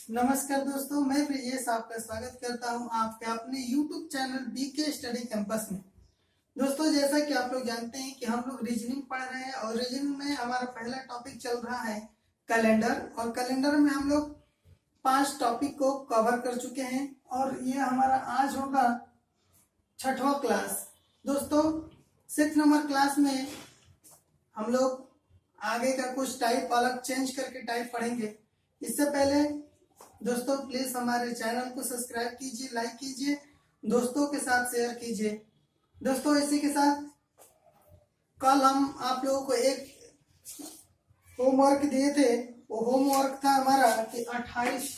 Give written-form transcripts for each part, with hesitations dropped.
नमस्कार दोस्तों, मैं ब्रिजेश आपका स्वागत करता हूं आपके अपने YouTube channel BK study campus में। दोस्तों, जैसा कि आप लोग जानते हैं कि हम लोग रीजनिंग पढ़ रहे हैं और रीजनिंग में हमारा पहला टॉपिक चल रहा है कैलेंडर। और कैलेंडर में हम लोग 5 टॉपिक को कवर कर चुके हैं और ये हमारा आज होगा 6वां क्लास। दोस्तों, 6 नंबर क्लास में हम लोग आगे का कुछ टाइप अलग चेंज करके टाइप पढ़ेंगे। इससे पहले दोस्तों प्लीज हमारे चैनल को सब्सक्राइब कीजिए, लाइक कीजिए, दोस्तों के साथ शेयर कीजिए। दोस्तों, इसी के साथ कल हम आप लोगों को एक होमवर्क दिए थे। वो होमवर्क था हमारा कि 28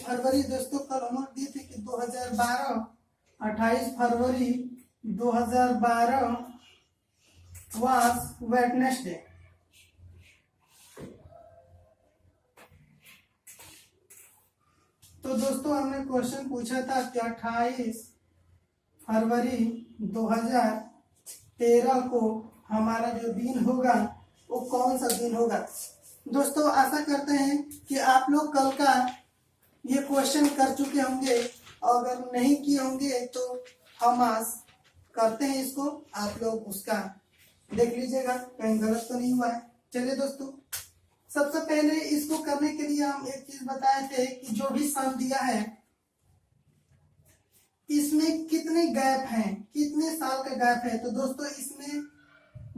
फरवरी दोस्तों कल होमवर्क दिए थे कि 28 फरवरी 2012 वाज वेडनेसडे। तो दोस्तों हमने क्वेश्चन पूछा था कि 28 फरवरी 2013 को हमारा जो दिन होगा वो कौन सा दिन होगा। दोस्तों, आशा करते हैं कि आप लोग कल का ये क्वेश्चन कर चुके होंगे और अगर नहीं किए होंगे तो हम आज करते हैं इसको। आप लोग उसका देख लीजिएगा कहीं गलत तो नहीं हुआ है। चलिए दोस्तों, सबसे पहले इसको करने के लिए हम एक चीज बताए थे कि जो भी सन दिया है इसमें कितने गैप हैं, कितने साल का गैप है। तो दोस्तों इसमें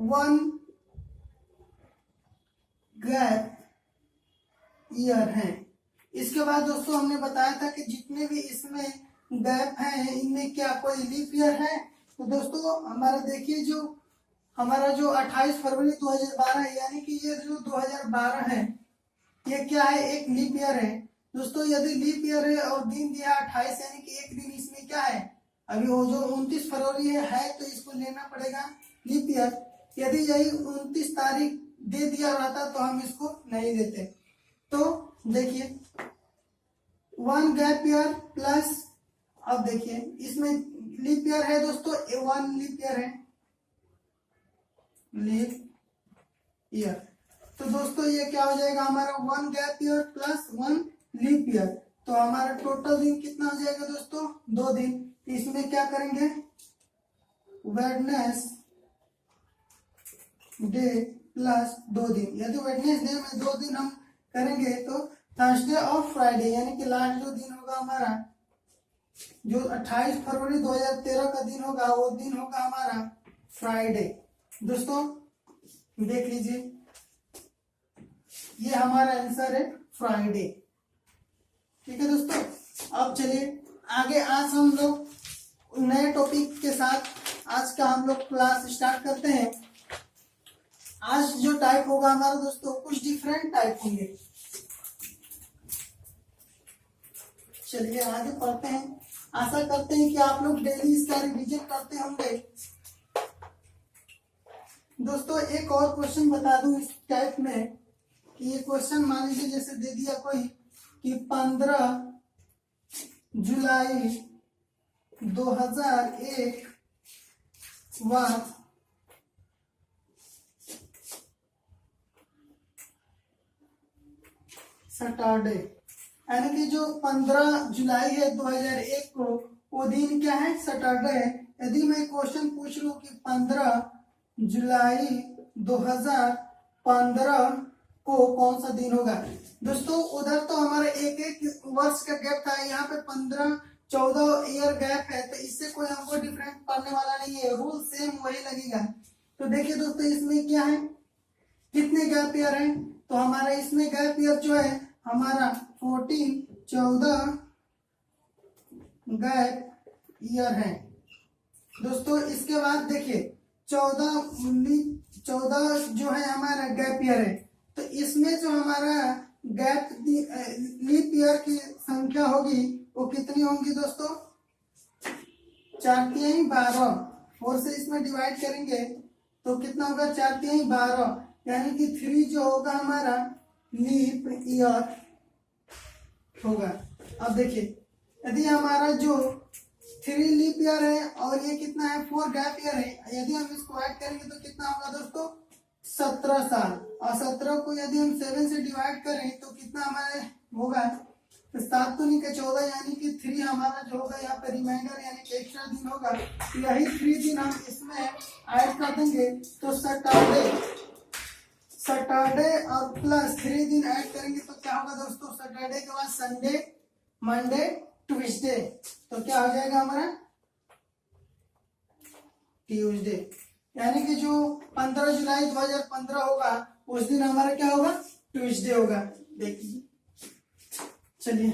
1 गैप ईयर है। इसके बाद दोस्तों हमने बताया था कि जितने भी इसमें गैप हैं इनमें क्या कोई लीप ईयर है। तो दोस्तों हमारा देखिए हमारा जो 28 फरवरी 2012 है, यानी कि ये जो 2012 है ये क्या है, एक लीप ईयर है। दोस्तों यदि लीप ईयर है और दिन दिया 28 यानी कि एक दिन इसमें क्या है, अभी वो जो 29 फरवरी है तो इसको लेना पड़ेगा लीप ईयर। यदि यही 29 तारीख दे दिया रहता तो हम इसको नहीं देते। तो देखिए 1 गैप ईयर प्लस, अब देखिए इसमें लीप ईयर है दोस्तों, 1 लीप ईयर है, लीप ईयर। तो दोस्तों ये क्या हो जाएगा हमारा 1 gap year plus 1 leap year. तो हमारा टोटल दिन कितना हो जाएगा दोस्तों, 2 दिन। इसमें क्या करेंगे, वेडनेसडे प्लस 2 दिन। यदि वेडनेसडे में 2 दिन हम करेंगे तो थर्सडे और फ्राइडे, यानी कि लास्ट जो दिन होगा हमारा, जो 28 फरवरी 2013 का दिन होगा वो दिन होगा हमारा फ्राइडे। दोस्तों देख लीजिए ये हमारा आंसर है फ्राइडे। ठीक है दोस्तों, अब चलिए आगे आज हम लोग नए टॉपिक के साथ आज का हम लोग क्लास स्टार्ट करते हैं। आज जो टाइप होगा हमारा दोस्तों कुछ डिफरेंट टाइप होंगे। चलिए आगे पढ़ते हैं। आशा करते हैं कि आप लोग डेली इसका रिवीजन करते होंगे। दोस्तों एक और क्वेश्चन बता दूं इस टाइप में कि ये क्वेश्चन मान लीजिए जैसे दे दिया कोई कि 15 जुलाई 2001 वाज सैटरडे, यानी कि जो 15 जुलाई है 2001 को वो दिन क्या है, सैटरडे है। यदि मैं क्वेश्चन पूछ लूं कि 15 जुलाई 2015 को कौन सा दिन होगा। दोस्तों उधर तो हमारा एक वर्ष का गैप था, यहाँ पे 15-14 ईयर गैप है, तो इससे कोई हमको डिफरेंट पड़ने वाला नहीं है, रूल सेम वही लगेगा। तो देखिए दोस्तों इसमें क्या है, कितने गैप ईयर है। तो हमारा इसमें गैप ईयर जो है हमारा 14 गैप ईयर है दोस्तों। इसके बाद देखिए 14 जो है हमारा गैप ईयर है। तो इसमें जो हमारा गैप लीप ईयर की संख्या होगी वो कितनी होंगी दोस्तों, 4×12, 4 से इसमें डिवाइड करेंगे तो कितना होगा, 4×12, यानी कि 3 जो होगा हमारा लीप ईयर होगा। अब देखिए यदि हमारा जो 3 लीप ईयर है और ये कितना है, 4 गैप ईयर है, यदि हम इसको ऐड करेंगे तो कितना होगा दोस्तों, 17 साल। और 17 को यदि हम 7 से डिवाइड करें तो कितना हमारे होगा, तो 7 तो नहीं के 14, यानी कि 3 हमारा जो होगा यहाँ पे रिमाइंडर यानी कि एक्स्ट्रा दिन होगा। यही 3 दिन हम इसमें ऐड कर देंगे, तो सैटरडे और प्लस 3 दिन ऐड करेंगे तो क्या होगा दोस्तों, सैटरडे के बाद संडे, मंडे, ट्यूसडे, तो क्या हो जाएगा हमारा ट्यूसडे, यानी कि जो 15 जुलाई 2015 होगा उस दिन हमारा क्या होगा, ट्यूसडे होगा। देखिए चलिए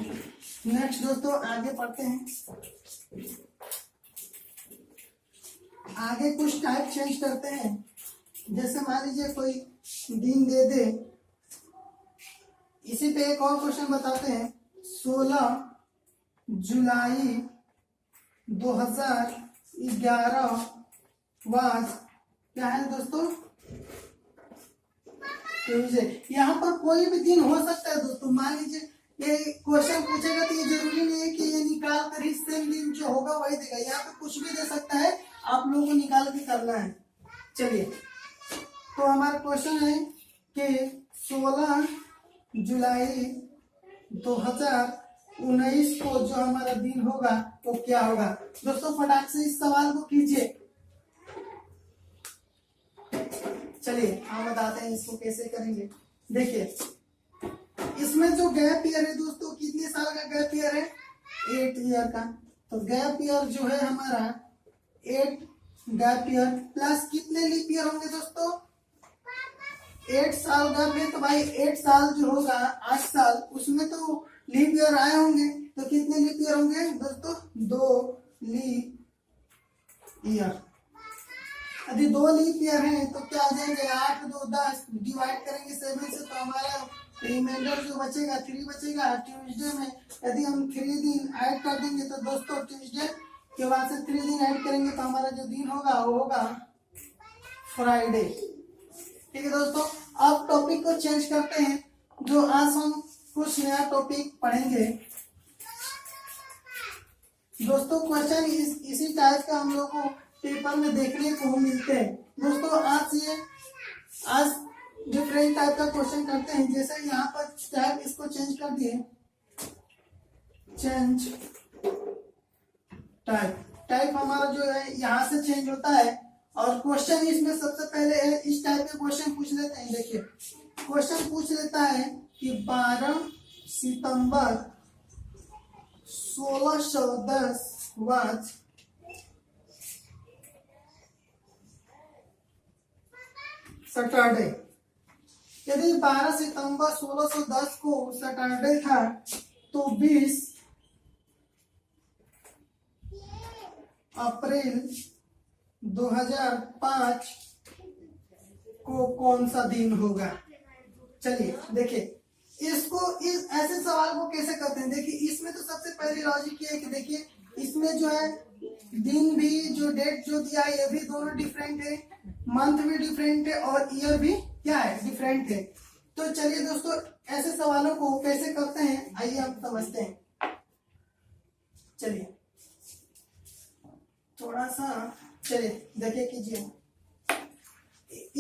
नेक्स्ट दोस्तों आगे पढ़ते हैं। आगे कुछ टाइप चेंज करते हैं, जैसे मान लीजिए कोई दिन दे दे, इसी पे एक और क्वेश्चन बताते हैं। 16 जुलाई 2011 वाज क्या है दोस्तों, ट्यूसडे। यहाँ पर कोई भी दिन हो सकता है दोस्तों, मान लीजिए ये क्वेश्चन पूछेगा तो ये जरूरी नहीं है कि ये निकाल कर ही सेम दिन जो होगा वही देगा, यहाँ पे कुछ भी दे सकता है, आप लोगों को निकाल के करना है। चलिए तो हमारा क्वेश्चन है कि 16 जुलाई 2019 को जो हमारा दिन होगा तो क्या होगा। दोस्तों फटाक से इस सवाल को कीजिए। चलिए हम बताते हैं इसको कैसे करेंगे। देखिए इसमें जो गैप ईयर है दोस्तों, कितने साल का गैप ईयर है, 8 ईयर का। तो गैप ईयर जो है हमारा 8 गैप ईयर प्लस कितने लीप ईयर होंगे दोस्तों, 8 साल गैप है तो भाई 8 साल जो होगा 8 साल, उसमें तो लीप ईयर आए होंगे, तो कितने लीप ईयर होंगे दोस्तों, 2 लीप ईयर। यदि 2 लीप ईयर है तो क्या आ जाएंगे, 8 2 10, डिवाइड करेंगे 7 से तो हमारा रिमाइंडर जो बचेगा 3 बचेगा। ट्यूसडे में यदि हम 3 दिन ऐड कर देंगे तो दोस्तों ट्यूसडे के बाद से 3 दिन ऐड करेंगे तो हमारा जो दिन होगा वो होगा फ्राइडे। ठीक है दोस्तों, अब टॉपिक को चेंज करते हैं, जो आज हम कुछ नया टॉपिक पढ़ेंगे। दोस्तों क्वेश्चन इसी टाइप का हम लोग को पेपर में देखने को मिलते हैं। दोस्तों आज डिफरेंट टाइप का क्वेश्चन करते हैं, जैसे यहाँ पर टाइप इसको चेंज कर दिए, चेंज टाइप हमारा जो है यहाँ से चेंज होता है। और क्वेश्चन इसमें सबसे पहले है, इस टाइप के क्वेश्चन पूछ लेते हैं। देखिए क्वेश्चन पूछ लेता है कि 12 सितंबर 1610 वाज सैटरडे। यदि 12 सितंबर 1610 को सैटरडे था तो 20 अप्रैल 2005 को कौन सा दिन होगा। चलिए देखिए इसको इस ऐसे सवाल को कैसे करते हैं। देखिए इसमें तो सबसे पहले लॉजिक ये है कि देखिए इसमें जो है दिन भी जो डेट जो दिया है ये भी दोनों डिफरेंट है, मंथ भी डिफरेंट है और ईयर भी क्या है डिफरेंट है। तो चलिए दोस्तों ऐसे सवालों को कैसे करते हैं आइए हम समझते हैं। चलिए थोड़ा सा चलिए देखिए कीजिए।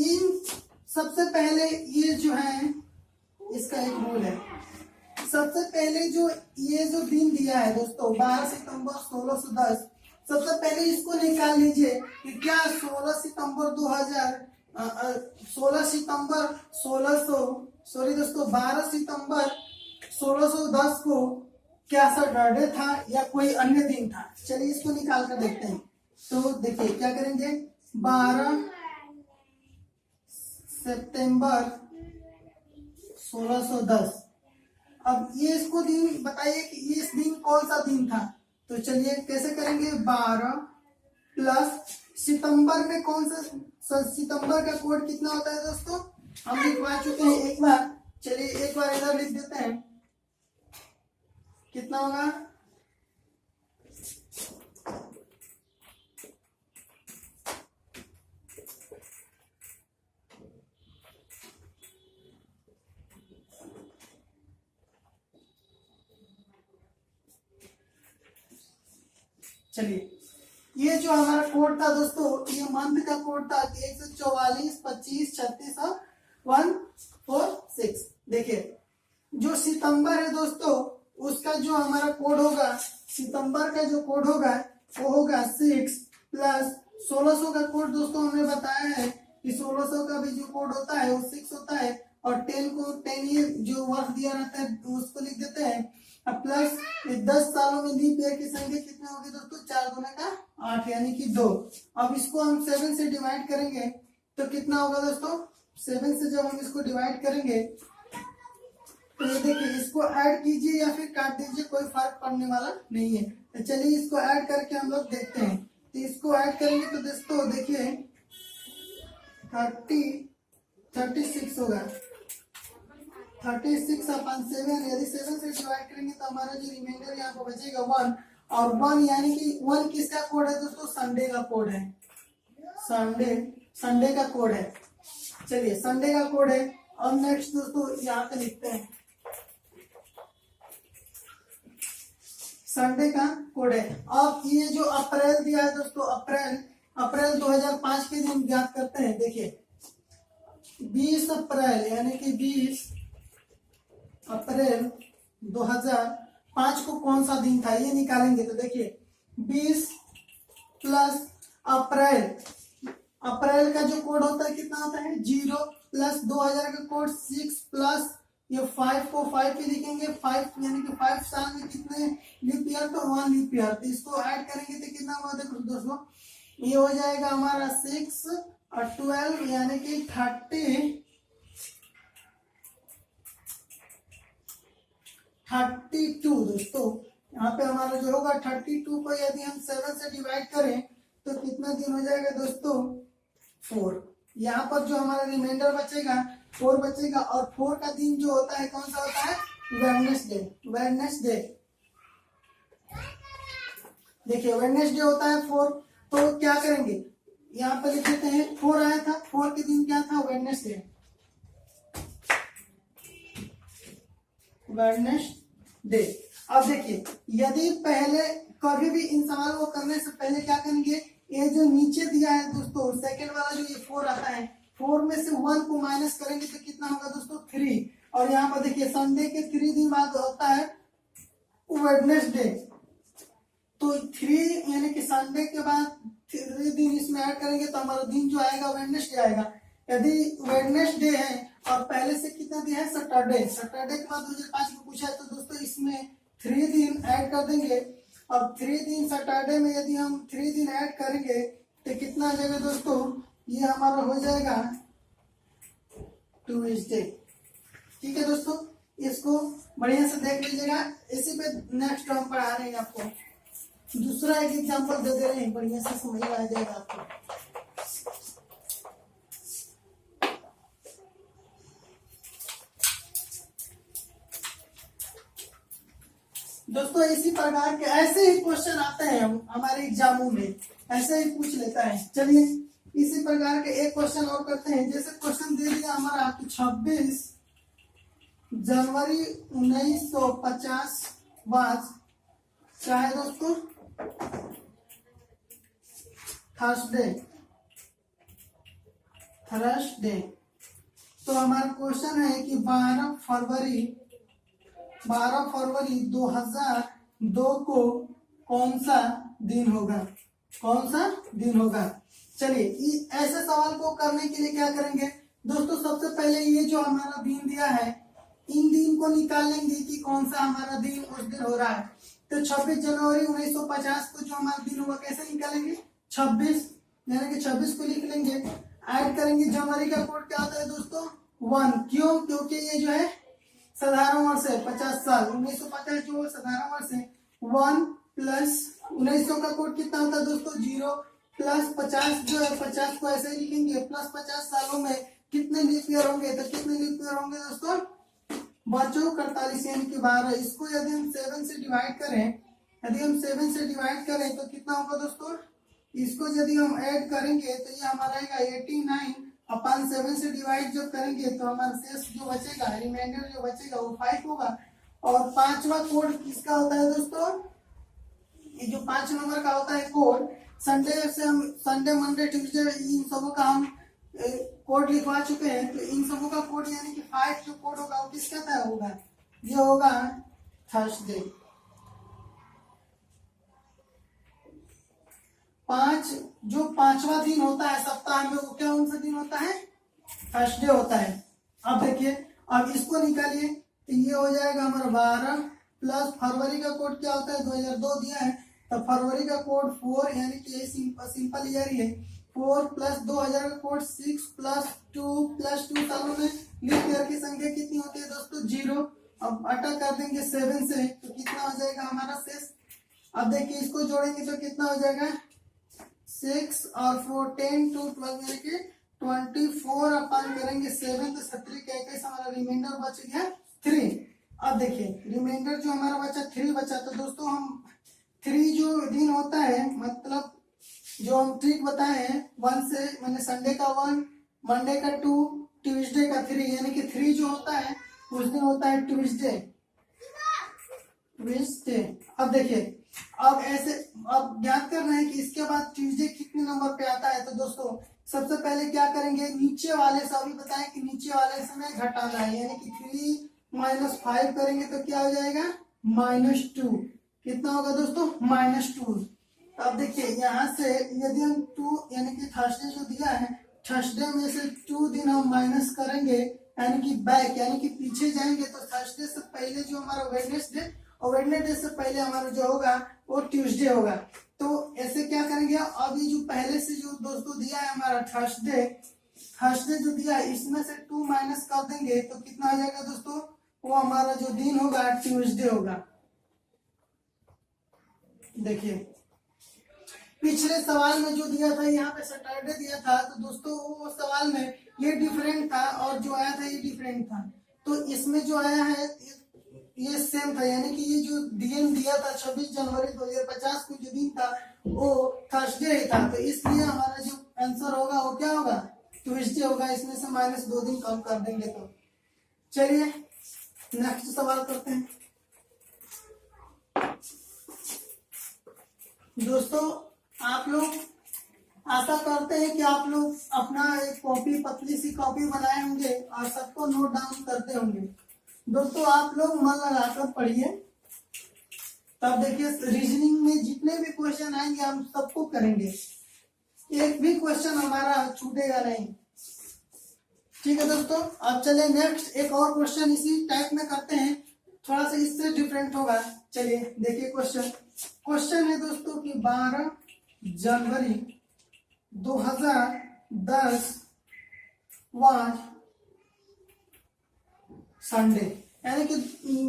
इन सबसे पहले ये जो है इसका एक रूल है। सबसे पहले जो ये जो दिन दिया है दोस्तों 12 सितंबर 1610, सबसे पहले इसको निकाल लीजिए कि क्या 16 सितंबर 12 सितंबर 1610 को क्या सैटरडे था या कोई अन्य दिन था। चलिए इसको निकाल कर देखते हैं। तो देखिए क्या करेंगे, 12 सितंबर 1610। अब ये इसको दिन बताइए कि इस दिन कौन सा दिन था। तो चलिए कैसे करेंगे, 12 प्लस सितंबर में कौन सा सितंबर का कोड कितना होता है दोस्तों, हम लिखवा चुके हैं एक बार। चलिए एक बार इधर लिख देते हैं, कितना होगा, चलिए ये जो हमारा कोड था दोस्तों ये मंथ का कोड था कि 144 25 36 और देखिए जो सितंबर है दोस्तों, उसका जो हमारा कोड होगा, सितंबर का जो कोड होगा वो होगा 6 प्लस 1600 का कोड दोस्तों हमने बताया है कि 1600 का भी जो कोड होता है वो 6 होता है, और 10 को 10 ये जो वर्ष दिया रहता है तो उसको लिख देते हैं, अब प्लस 10 सालों में लीप ईयर की संख्या कितनी होगी दोस्तों, 4 दूना का 8 यानी कि 2। अब इसको हम 7 से डिवाइड करेंगे तो कितना होगा दोस्तों, 7 से जब हम इसको डिवाइड करेंगे तो ये देखिए, इसको ऐड कीजिए या फिर काट दीजिए, कोई फर्क पड़ने वाला नहीं है। तो चलिए इसको ऐड करके हम लोग देखते हैं। तो इसको ऐड करेंगे तो दोस्तों देखिए 36 होगा, 36 अपन 7, यदि 7 से डिवाइड करेंगे तो हमारा जो रिमाइंडर यहाँ पर बचेगा 1, और 1 यानी कि 1 किसका कोड है दोस्तों, संडे का कोड है, संडे का कोड है। चलिए संडे का कोड है। अब नेक्स्ट दोस्तों यहाँ पे लिखते हैं संडे का कोड है। अब ये जो अप्रैल दिया है दोस्तों, अप्रैल 2005 के दिन ज्ञात करते हैं। देखिए 20 अप्रैल यानी कि 20 अप्रैल 2005 को कौन सा दिन था ये निकालेंगे। तो देखिए 20 प्लस अप्रैल का जो कोड होता है कितना होता है 0, प्लस 2000 का कोड 6, प्लस ये 5 को 5 पे लिखेंगे, 5 यानी कि 5 साल में कितने लीप ईयर, तो 1 लीप ईयर। तो इसको ऐड करेंगे तो कितना हुआ देखो दोस्तों, ये हो जाएगा हमारा 6 और 12 यानी कि 32 दोस्तों। यहाँ पे हमारा जो होगा 32 को यदि हम 7 से डिवाइड करें तो कितना दिन हो जाएगा दोस्तों, 4। यहाँ पर जो हमारा रिमाइंडर बचेगा 4 बचेगा, और 4 का दिन जो होता है कौन सा होता है, वेडनेसडे। देखिए वेडनेसडे होता है 4, तो क्या करेंगे यहाँ पर लिख देते हैं 4 आया था, 4 के दिन क्या था, वेडनेसडे। अब देखिए यदि पहले कभी भी इन सवालों को करने से पहले क्या करेंगे, ये जो नीचे दिया है दोस्तों सेकंड वाला जो ये 4 आता है, 4 में से 1 को माइनस करेंगे तो कितना होगा दोस्तों 3, और यहाँ पर देखिए संडे के 3 दिन बाद होता है वेडनेसडे, तो 3 यानी कि संडे के बाद 3 दिन इसमें ऐड करेंगे तो हमारा दिन जो आएगा वेडनेसडे आएगा। यदि वेडनेसडे है और पहले से कितना दिया है सैटरडे के बाद 2005 को पूछा है, तो दोस्तों इसमें 3 दिन ऐड कर देंगे। अब 3 दिन सैटरडे में यदि हम 3 दिन ऐड करेंगे तो कितना आ जाएगा दोस्तों, ये हमारा हो जाएगा ट्यूसडे। ठीक है दोस्तों, इसको बढ़िया से देख लीजिएगा। इसी पे नेक्स्ट हम पढ़ा रहे हैं आपको, दूसरा एक एग्जांपल दे दे रहे हैं, बढ़िया से समझ में आ जाएगा आपको। दोस्तों इसी प्रकार के ऐसे ही क्वेश्चन आते हैं हमारे एग्जामों में, ऐसे ही पूछ लेता है। चलिए इसी प्रकार के एक क्वेश्चन और करते हैं। जैसे क्वेश्चन दे दिया हमारा आपको 26 जनवरी 1950 बाद क्या है दोस्तों, थर्सडे। तो हमारा क्वेश्चन है कि 12 फरवरी 2002 को कौन सा दिन होगा। चलिए ऐसे सवाल को करने के लिए क्या करेंगे दोस्तों, सबसे पहले ये जो हमारा दिन दिया है इन दिन को निकाल लेंगे कि कौन सा हमारा दिन उस दिन हो रहा है। तो 26 जनवरी 1950 को जो हमारा दिन होगा कैसे निकालेंगे, 26 यानी कि 26 को लिख लेंगे, ऐड करेंगे। जनवरी का कोड क्या होता है दोस्तों 1, क्यों, क्योंकि ये जो है साधारण वर्ष है, 50 साल 1950 जो साधारण वर्ष है। 1 प्लस 1900 का कोड कितना होता है दोस्तों 0, प्लस 50 जो है 50 को ऐसे ही लिखेंगे, प्लस 50 सालों में कितने लीप ईयर होंगे, तो कितने लीप ईयर होंगे दोस्तों, बच्चों 48 यानी कि 12। इसको यदि हम 7 से डिवाइड करें तो कितना होगा दोस्तों, इसको यदि हम ऐड करेंगे तो ये हमारा आएगा 89 अपन 7 से डिवाइड जब करेंगे तो हमारा शेष जो बचेगा, रिमाइंडर जो बचेगा वो 5 होगा। और 5वां कोड किसका होता है दोस्तों, ये जो 5 नंबर का होता है कोड, संडे मंडे ट्यूसडे इन सबों का हम कोड लिखवा चुके हैं। तो इन सबों का कोड यानी कि 5 जो कोड होगा वो किसका था होगा, ये होगा थर्सडे। 5 जो 5वां दिन होता है सप्ताह में वो क्या कौन सा दिन होता है, थर्सडे होता है। अब देखिए अब इसको निकालिए तो ये हो जाएगा हमारा 12 प्लस फरवरी का कोड क्या होता है 2002 दिया है, तो फरवरी का कोड 4 यानी कि ये सिंपल ईयर ही है। 4 प्लस 2000 का कोड 6 प्लस 2 सालों में लीप ईयर की संख्या कितनी होती है दोस्तों 0। अब अटा कर देंगे 7 से तो कितना हो जाएगा हमारा शेष। अब देखिए इसको जोड़ेंगे तो कितना हो जाएगा 6 और 4 10 2 12 यानी कि 24 अपन करेंगे 7 तो 17 का 21 हमारा रिमाइंडर बच गया 3। अब देखिए रिमाइंडर जो हमारा बचा 3 बचा, तो दोस्तों हम 3 जो दिन होता है मतलब जो हम ट्रिक बताए हैं 1 से मैंने संडे का 1, मंडे का 2, ट्यूसडे का 3 यानी कि 3 जो होता है उस दिन होता है ट्यूसडे। अब देखिए अब ऐसे अब ज्ञात करना है कि इसके बाद ट्यूसडे कितने नंबर पे आता है। तो दोस्तों सबसे पहले क्या करेंगे नीचे वाले से, अभी बताएं कि नीचे वाले से में घटाना है यानी कि 3 - 5 करेंगे तो क्या हो जाएगा -2। कितना होगा दोस्तों -2। अब देखिए यहाँ से यदि हम 2 यानी कि थर्सडे जो दिया है थर्सडे में से 2 दिन हम माइनस करेंगे यानी कि बैक यानी कि पीछे जाएंगे तो थर्सडे से पहले जो हमारा वेडनेसडे और वेडनेसडे से पहले हमारा जो होगा वो ट्यूसडे होगा। तो ऐसे क्या करेंगे अब ये जो पहले से जो दोस्तों दिया है हमारा थर्सडे जो दिया है इसमें से 2 माइनस कर देंगे तो कितना आ जाएगा दोस्तों, वो हमारा जो दिन होगा ट्यूसडे होगा। देखिए पिछले सवाल में जो दिया था यहाँ पे सैटरडे दिया था, तो दोस्तों वो सवाल में ये डिफरेंट था और जो आया था ये डिफरेंट था। तो इसमें जो आया है ये सेम था यानी कि ये जो दिन दिया था 26 जनवरी 2050 को जो दिन था वो थर्सडे ही था, तो इसलिए हमारा जो आंसर होगा वो क्या होगा ट्यूसडे होगा। इसमें से -2 दिन कम कर देंगे। तो चलिए नेक्स्ट सवाल करते हैं। दोस्तों आप लोग आशा करते हैं कि आप लोग अपना एक कॉपी पतली सी कॉपी बनाए होंगे और सबको नोट डाउन करते होंगे। दोस्तों आप लोग मन लगाकर पढ़िए, तब देखिए रीजनिंग में जितने भी क्वेश्चन आएंगे हम सबको करेंगे, एक भी क्वेश्चन हमारा छूटेगा नहीं। ठीक है दोस्तों, अब चले नेक्स्ट एक और क्वेश्चन इसी टाइप में करते हैं, थोड़ा सा इससे डिफरेंट होगा। चलिए देखिए क्वेश्चन है दोस्तों कि 12 जनवरी 2010 वाज संडे यानी कि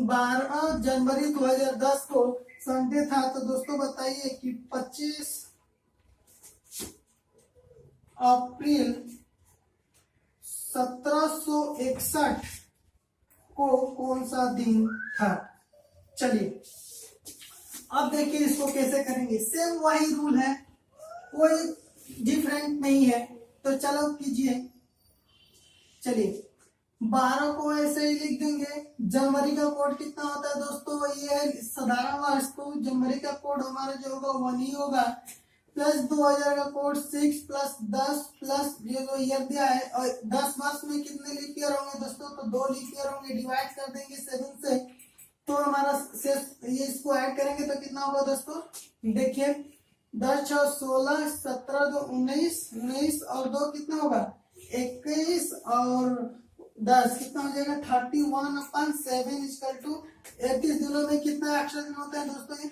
12 जनवरी 2010 को संडे था। तो दोस्तों बताइए कि 25 अप्रैल 1761 को कौन सा दिन था। चलिए अब देखिए इसको कैसे करेंगे, सेम वही रूल है, कोई डिफरेंट नहीं है। तो चलो कीजिए। चलिए 12 को ऐसे ही लिख देंगे। जनवरी का कोड कितना होता है दोस्तों, ये है साधारण वर्ष, तो जनवरी का कोड हमारा जो होगा 1 ही होगा, प्लस 2000 का कोड 6 प्लस 10 प्लस ये जो ईयर दिया है। और 10 वर्ष में कितने लीप ईयर होंगे दोस्तों, तो 2 लीप ईयर होंगे। डिवाइड कर देंगे 7 से तो हमारा ये इसको ऐड करेंगे तो कितना होगा दोस्तों, देखिए 10 6 16 17 2 19 19 और 2 कितना होगा 21 और 10 कितना हो जाएगा 31/7 इक्वल टू 31 दिनों में कितना एक्स्ट्रा दिन होता है दोस्तों।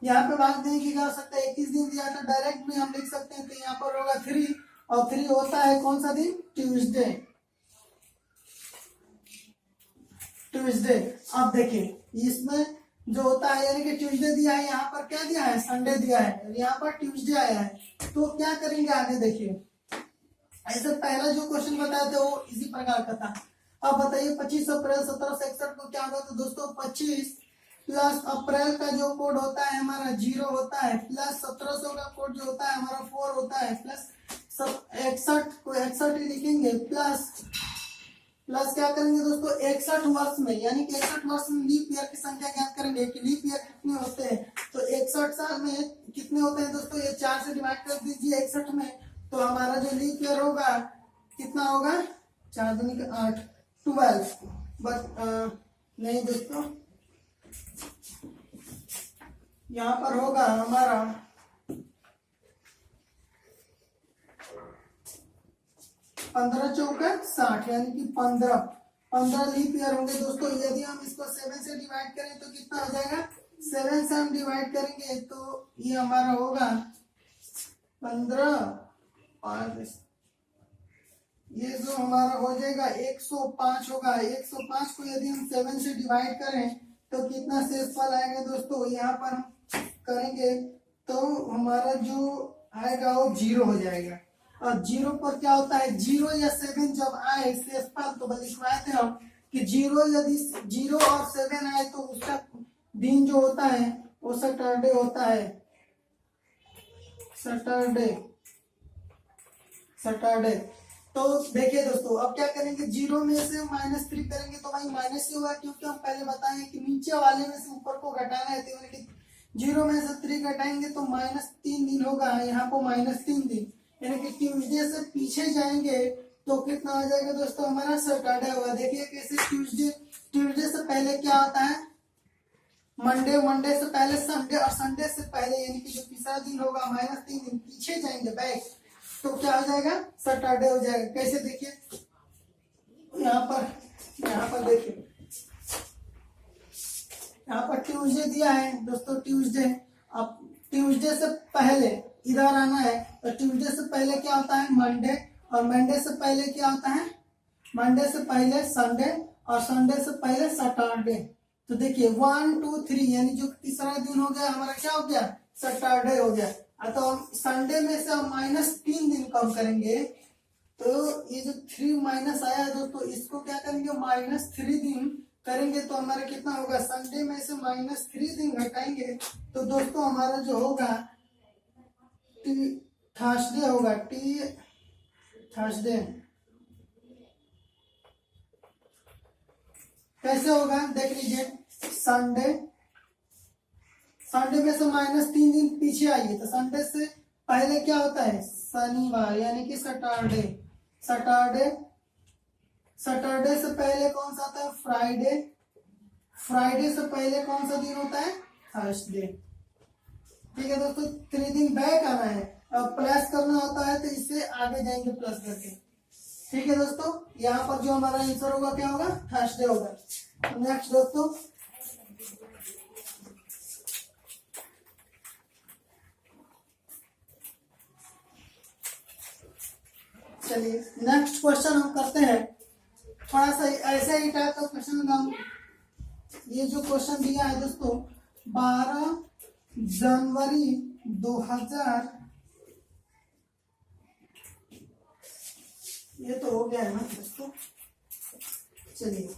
यहाँ पे भाग नहीं किया जा सकता, 21 दिन दिया था डायरेक्ट भी हम लिख सकते हैं। तो यहाँ पर होगा 3 और 3 होता है कौन सा दिन, ट्यूसडे। अब देखिए इसमें जो होता है यानी कि ट्यूसडे दिया है, यहाँ पर क्या दिया है संडे दिया है, यहाँ पर ट्यूसडे आया है। तो क्या करेंगे आगे देखिए, ऐसे पहला जो क्वेश्चन बताया था वो इसी प्रकार का था। अब बताइए 25 अप्रैल 1761 को क्या होगा, तो दोस्तों 25 प्लस अप्रैल का जो कोड होता है हमारा 0 होता है, प्लस 1700 का कोड जो होता है हमारा 4 होता है, प्लस 61 को 61 ही लिखेंगे, प्लस क्या करेंगे दोस्तों 61 वर्ष में, यानी कि 61 वर्ष में लीप ईयर की संख्या ज्ञात करेंगे कि लीप ईयर कितने होते हैं। तो 61 साल में कितने होते हैं दोस्तों, ये 4 से डिवाइड कर दीजिए 61 में, तो हमारा जो लीप ईयर होगा कितना होगा 4 दूनी का 8, 12 बट नहीं दोस्तों, यहाँ पर होगा हमारा 15 चौका 60, यानी कि 15 लीप ईयर होंगे दोस्तों। यदि हम इसको 7 से डिवाइड करें तो कितना हो जाएगा, 7 से हम डिवाइड करेंगे तो ये हमारा होगा 15 और ये जो हमारा हो जाएगा 105 होगा। 105 को यदि हम 7 से डिवाइड करें तो कितना शेषफल आएगा दोस्तों, यहाँ पर हम करेंगे तो हमारा जो आएगा वो 0 हो जाएगा। और 0 पर क्या होता है, 0 या 7 जब आए शेषफल तो लिखवाए थे हम कि 0 यदि 0 और 7 आए तो उसका दिन जो होता है वो सैटरडे होता है, सैटरडे। तो देखिए दोस्तों, अब क्या करेंगे, 0 में से -3 करेंगे तो भाई माइनस ही होगा, क्योंकि हम पहले बताए कि नीचे वाले में से ऊपर को घटाना है। तो 0 में से 3 घटाएंगे तो -3 दिन होगा, यहाँ पर -3 दिन, यानी कि ट्यूसडे से पीछे जाएंगे तो कितना हो जाएगा दोस्तों, हमारा सैटरडे होगा। देखिए कैसे, ट्यूसडे से पहले क्या आता है मंडे, मंडे से पहले संडे, और संडे से पहले यानी कि जो तीसरा दिन होगा -3 दिन पीछे जाएंगे बैक, तो क्या हो जाएगा, सैटरडे हो जाएगा। कैसे देखिए, यहाँ पर देखिए, यहाँ पर ट्यूसडे दिया है दोस्तों, ट्यूसडे। अब ट्यूसडे से पहले इधर आना है तो ट्यूसडे से पहले क्या होता है, मंडे, और मंडे से पहले क्या होता है, मंडे से पहले संडे, और संडे से पहले सैटरडे। तो देखिए 1 2 3 यानी जो तीसरा दिन हो गया हमारा क्या हो गया, सैटरडे हो गया। तो हम संडे में से हम -3 दिन कम करेंगे, तो ये जो 3 माइनस आया है दोस्तों, इसको क्या करेंगे, -3 दिन करेंगे तो हमारा कितना होगा, संडे में से -3 दिन घटाएंगे तो दोस्तों हमारा जो होगा थर्सडे होगा, थर्सडे। कैसे होगा देख लीजिए, संडे में से -3 दिन पीछे आइए तो संडे से पहले क्या होता है, शनिवार, यानी कि सैटरडे। सैटरडे से पहले कौन सा आता है, फ्राइडे। फ्राइडे से पहले कौन सा दिन होता है, थर्सडे। ठीक है दोस्तों, 3 दिन बैक आना है, अब प्लस करना होता है तो इससे आगे जाएंगे प्लस करके। ठीक है दोस्तों, यहाँ पर जो हमारा आंसर होगा क्या होगा, थर्सडे होगा। नेक्स्ट दोस्तों, चलिए नेक्स्ट क्वेश्चन हम करते हैं। थोड़ा सा ऐसा ही टाइप का क्वेश्चन हम, ये जो क्वेश्चन दिया है दोस्तों, 12 जनवरी 2000, ये तो हो गया है ना दोस्तों। चलिए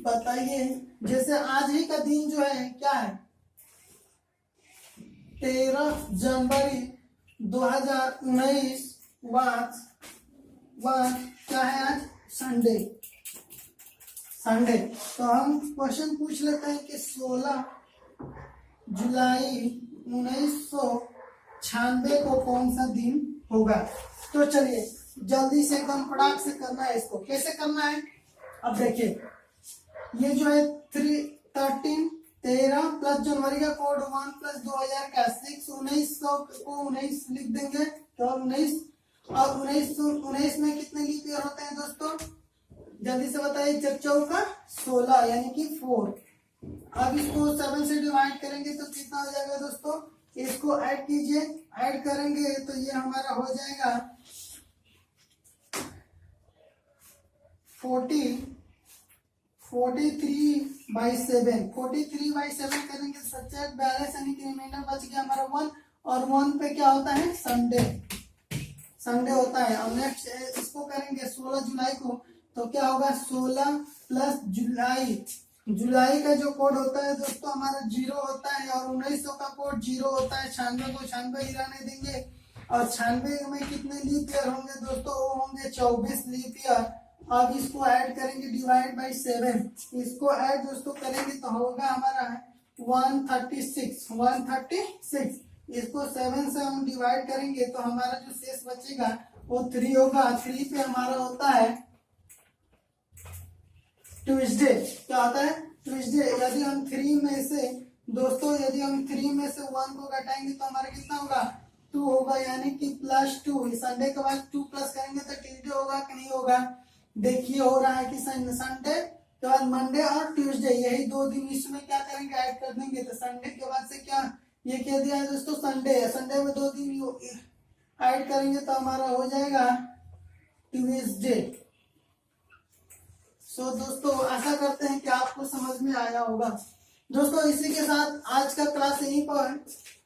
बताइए, जैसे आज ही का दिन जो है क्या है, 13 जनवरी 2019 क्या है आज, संडे। तो हम क्वेश्चन पूछ लेते हैं कि 16 जुलाई 1996 को कौन सा दिन होगा। तो चलिए जल्दी से एकदम फटाक से करना है इसको। कैसे करना है, अब देखिए, ये जो है 13 प्लस जनवरी का कोड 1 प्लस 2000 का 6, 1900 को 19 लिख देंगे तो 19, और 19 में कितने लीप ईयर होते हैं दोस्तों, जल्दी से बताइए, 4 का 16 यानी कि 4। अब इसको 7 से डिवाइड करेंगे तो कितना हो जाएगा दोस्तों, इसको ऐड कीजिए, ऐड करेंगे तो ये हमारा हो जाएगा 43/7। 43/7 करेंगे, सब्ट्रैक्ट बैलेंस यानी कि रिमाइंडर बच गया हमारा 1, और 1 पे क्या होता है, संडे होता है। और नेक्स्ट इसको करेंगे 16 जुलाई को, तो क्या होगा, 16 प्लस जुलाई का जो कोड होता है दोस्तों हमारा 0 होता है, और 1900 का कोड 0 होता है। 96 को 96 ही रहने देंगे, और 96 में कितने लीप ईयर होंगे दोस्तों, वो होंगे 24 लीप ईयर। अब इसको ऐड करेंगे डिवाइड बाई 7, इसको ऐड दोस्तों करेंगे तो होगा हमारा 136। इसको 7 से हम डिवाइड करेंगे तो हमारा जो शेष बचेगा वो 3 होगा। 3 पे हमारा होता है ट्यूसडे क्या होता है, ट्यूसडे। यदि हम 3 में से दोस्तों, यदि हम 3 में से 1 को घटाएंगे तो हमारा कितना होगा, 2 होगा, यानी कि +2। संडे के बाद 2 प्लस करेंगे तो ट्यूसडे होगा कि नहीं होगा। देखिए हो रहा है कि संडे के बाद मंडे और ट्यूसडे, यही 2 दिन इसमें क्या करेंगे, ऐड कर देंगे। तो संडे के बाद से क्या ये कह दिया है दोस्तों, संडे है, संडे में 2 दिन ऐड करेंगे तो हमारा हो जाएगा ट्यूसडे। सो दोस्तों आशा करते हैं कि आपको समझ में आया होगा। दोस्तों इसी के साथ आज का क्लास यहीं पर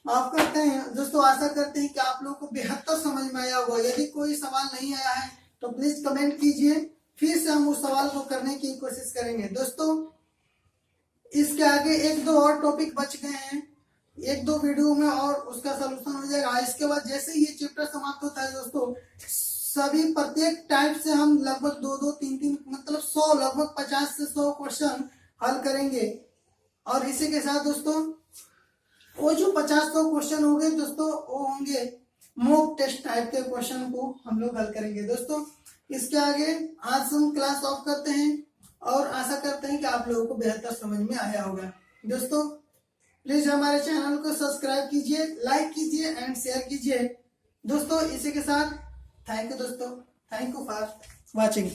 आप करते हैं। दोस्तों आशा करते हैं कि आप लोगों को बेहतर समझ में आया होगा। यदि कोई सवाल नहीं आया है तो प्लीज कमेंट कीजिए, फिर से हम उस सवाल को करने की कोशिश करेंगे। दोस्तों इसके आगे 1-2 और टॉपिक बच गए हैं, 1-2 वीडियो में और उसका सलूशन हो जाएगा। इसके बाद जैसे ही ये चैप्टर समाप्त होता है दोस्तों, सभी प्रत्येक टाइप से हम लगभग 2-2, 3-3 मतलब 100, लगभग 50 से 100 क्वेश्चन हल करेंगे। और इसी के साथ दोस्तों वो जो 50-100 क्वेश्चन होंगे दोस्तों, वो होंगे मॉक टेस्ट टाइप के क्वेश्चन को हम लोग हल करेंगे। दोस्तों इसके आगे आज हम क्लास ऑफ करते हैं और आशा करते हैं कि आप लोगों को बेहतर समझ में आया होगा। दोस्तों प्लीज हमारे चैनल को सब्सक्राइब कीजिए, लाइक कीजिए एंड शेयर कीजिए। दोस्तों इसी के साथ थैंक यू दोस्तों, थैंक यू फॉर वॉचिंग।